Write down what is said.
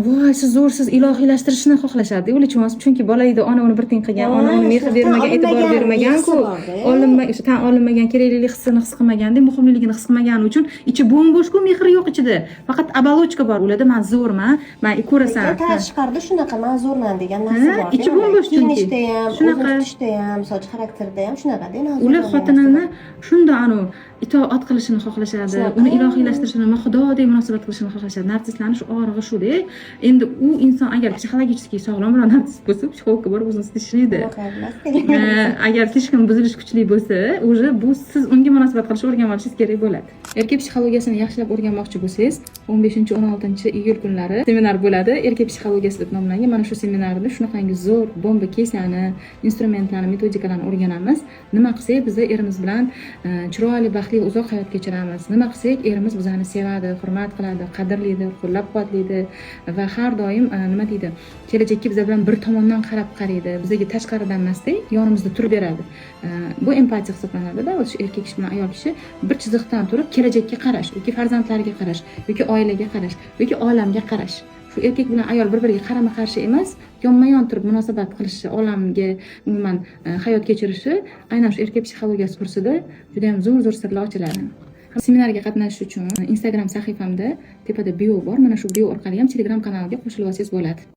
voy siz zo'rsiz ilohiylashtirishni xohlashadi ular chunki bola edi ona uni bir tiyin qilgan ona uni mehr bermagan e'tibor bermagan-ku o'sha tan olinmagan keraklilik hissini his qilmaganda muhimligini his qilmagani uchun ichi bo'm-bo'sh-ku mehr yo'q ichida faqat оболочка bor ularda man zo'rman man ko'rasan tashqarida shunaqa man zo'rman degan narsa bor ichi bo'm-bo'sh chunki shunaqa tutishda ham soch xarakterida ham shunaqada ular xotinini shunda anu itoat qilishini xohlashadi uni ilohiylashtirishini xudodek munosabat qilishini xohlashadi narsistlarni shu orig'i shuda endi u inson agar psixologически sog'lom bilan narsist bo'lsa psixologga borib o'zini tishlaydi agar tishkim buzilish kuchli bo'lsa уже bu siz unga munosabat qilishni o'rganib olishingiz kerak bo'ladi erkak psixologiyasini yaxshilab o'rganmoqchi bo'lsangiz 15-16 iyul kunlari seminar bo'ladi erkak psixologiyasi deb nomlangan mana shu seminarda shunaqangi zo'r bomba kesani instrumentlarni metodikalarni o'rganamiz nima qilsak biz erimiz bilan chiroyli baxtli uzoq hayot kechiramiz nima qilsak erimiz bizani sevadi hurmat qiladi qadrlaydi qo'llab-quvvatlaydi va har doim nima deydi kelajakka biz bilan bir tomondan qaraydi bizga tashqaridan emasda yonimizda turib beradi bu empatiya hisoblanadi-da o'sha erkak kishi bilan ayol kishi bir chiziqdan turib kelajakka qarash yoki farzandlariga qarash yoki oilaga qarash yoki olamga qarash shu erkak bilan ayol bir-biriga qarama qarshi emas yonma-yon turib munosabat qilishi olamga umuman hayot kechirishi aynan shu erkak psixologiyasi kursida juda ham zo'r sirlar ochiladi seminarga qatnashish uchun Instagram sahifamda tepada bio bor mana shu bio orqali ham Telegram kanaliga qo'shilib olsangiz bo'ladi